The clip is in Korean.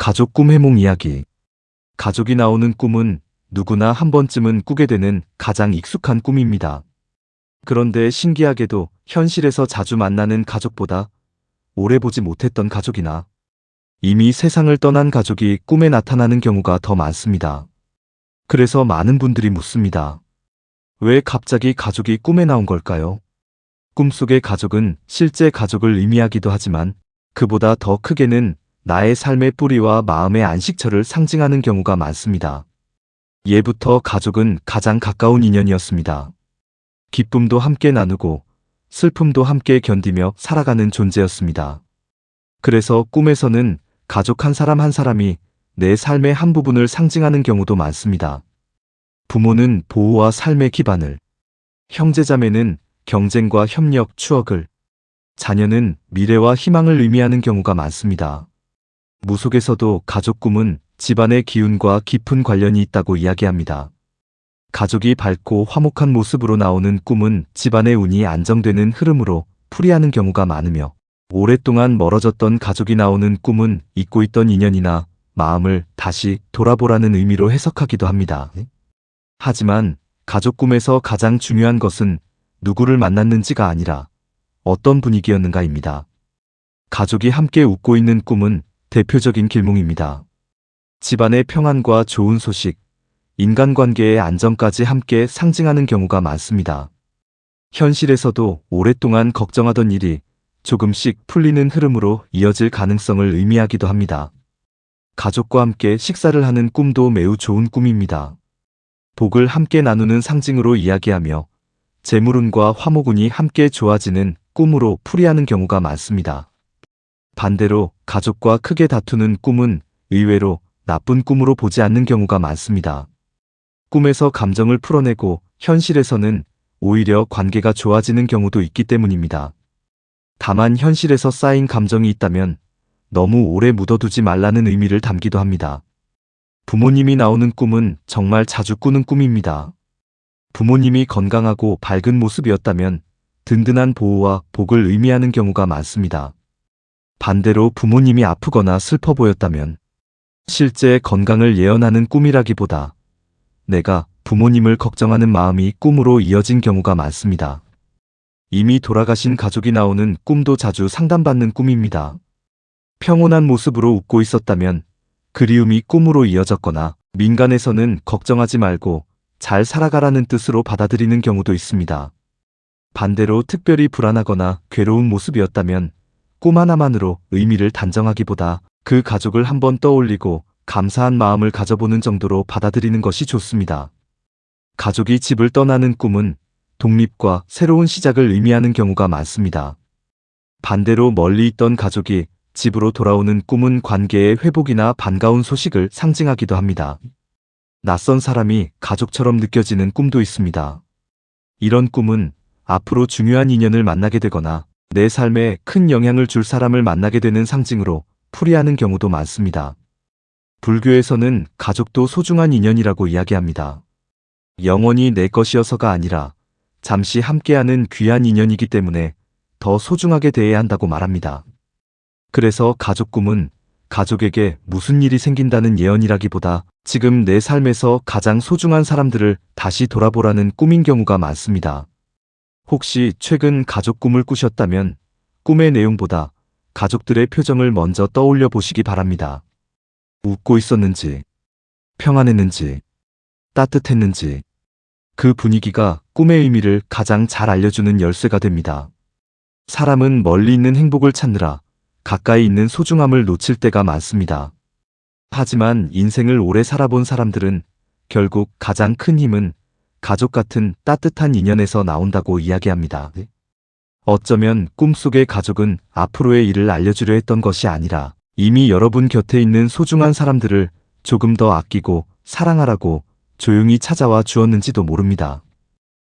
가족 꿈 해몽 이야기. 가족이 나오는 꿈은 누구나 한 번쯤은 꾸게 되는 가장 익숙한 꿈입니다. 그런데 신기하게도 현실에서 자주 만나는 가족보다 오래 보지 못했던 가족이나 이미 세상을 떠난 가족이 꿈에 나타나는 경우가 더 많습니다. 그래서 많은 분들이 묻습니다. 왜 갑자기 가족이 꿈에 나온 걸까요? 꿈속의 가족은 실제 가족을 의미하기도 하지만 그보다 더 크게는 나의 삶의 뿌리와 마음의 안식처를 상징하는 경우가 많습니다. 예부터 가족은 가장 가까운 인연이었습니다. 기쁨도 함께 나누고 슬픔도 함께 견디며 살아가는 존재였습니다. 그래서 꿈에서는 가족 한 사람 한 사람이 내 삶의 한 부분을 상징하는 경우도 많습니다. 부모는 보호와 삶의 기반을, 형제자매는 경쟁과 협력, 추억을, 자녀는 미래와 희망을 의미하는 경우가 많습니다. 무속에서도 가족 꿈은 집안의 기운과 깊은 관련이 있다고 이야기합니다. 가족이 밝고 화목한 모습으로 나오는 꿈은 집안의 운이 안정되는 흐름으로 풀이하는 경우가 많으며, 오랫동안 멀어졌던 가족이 나오는 꿈은 잊고 있던 인연이나 마음을 다시 돌아보라는 의미로 해석하기도 합니다. 하지만 가족 꿈에서 가장 중요한 것은 누구를 만났는지가 아니라 어떤 분위기였는가입니다. 가족이 함께 웃고 있는 꿈은 대표적인 길몽입니다. 집안의 평안과 좋은 소식, 인간관계의 안정까지 함께 상징하는 경우가 많습니다. 현실에서도 오랫동안 걱정하던 일이 조금씩 풀리는 흐름으로 이어질 가능성을 의미하기도 합니다. 가족과 함께 식사를 하는 꿈도 매우 좋은 꿈입니다. 복을 함께 나누는 상징으로 이야기하며 재물운과 화목운이 함께 좋아지는 꿈으로 풀이하는 경우가 많습니다. 반대로 가족과 크게 다투는 꿈은 의외로 나쁜 꿈으로 보지 않는 경우가 많습니다. 꿈에서 감정을 풀어내고 현실에서는 오히려 관계가 좋아지는 경우도 있기 때문입니다. 다만 현실에서 쌓인 감정이 있다면 너무 오래 묻어두지 말라는 의미를 담기도 합니다. 부모님이 나오는 꿈은 정말 자주 꾸는 꿈입니다. 부모님이 건강하고 밝은 모습이었다면 든든한 보호와 복을 의미하는 경우가 많습니다. 반대로 부모님이 아프거나 슬퍼 보였다면 실제 건강을 예언하는 꿈이라기보다 내가 부모님을 걱정하는 마음이 꿈으로 이어진 경우가 많습니다. 이미 돌아가신 가족이 나오는 꿈도 자주 상담받는 꿈입니다. 평온한 모습으로 웃고 있었다면 그리움이 꿈으로 이어졌거나, 민간에서는 걱정하지 말고 잘 살아가라는 뜻으로 받아들이는 경우도 있습니다. 반대로 특별히 불안하거나 괴로운 모습이었다면 꿈 하나만으로 의미를 단정하기보다 그 가족을 한번 떠올리고 감사한 마음을 가져보는 정도로 받아들이는 것이 좋습니다. 가족이 집을 떠나는 꿈은 독립과 새로운 시작을 의미하는 경우가 많습니다. 반대로 멀리 있던 가족이 집으로 돌아오는 꿈은 관계의 회복이나 반가운 소식을 상징하기도 합니다. 낯선 사람이 가족처럼 느껴지는 꿈도 있습니다. 이런 꿈은 앞으로 중요한 인연을 만나게 되거나 내 삶에 큰 영향을 줄 사람을 만나게 되는 상징으로 풀이하는 경우도 많습니다. 불교에서는 가족도 소중한 인연이라고 이야기합니다. 영원히 내 것이어서가 아니라 잠시 함께하는 귀한 인연이기 때문에 더 소중하게 대해야 한다고 말합니다. 그래서 가족 꿈은 가족에게 무슨 일이 생긴다는 예언이라기보다 지금 내 삶에서 가장 소중한 사람들을 다시 돌아보라는 꿈인 경우가 많습니다. 혹시 최근 가족 꿈을 꾸셨다면 꿈의 내용보다 가족들의 표정을 먼저 떠올려 보시기 바랍니다. 웃고 있었는지, 평안했는지, 따뜻했는지, 그 분위기가 꿈의 의미를 가장 잘 알려주는 열쇠가 됩니다. 사람은 멀리 있는 행복을 찾느라 가까이 있는 소중함을 놓칠 때가 많습니다. 하지만 인생을 오래 살아본 사람들은 결국 가장 큰 힘은 가족 같은 따뜻한 인연에서 나온다고 이야기합니다. 어쩌면 꿈속의 가족은 앞으로의 일을 알려주려 했던 것이 아니라 이미 여러분 곁에 있는 소중한 사람들을 조금 더 아끼고 사랑하라고 조용히 찾아와 주었는지도 모릅니다.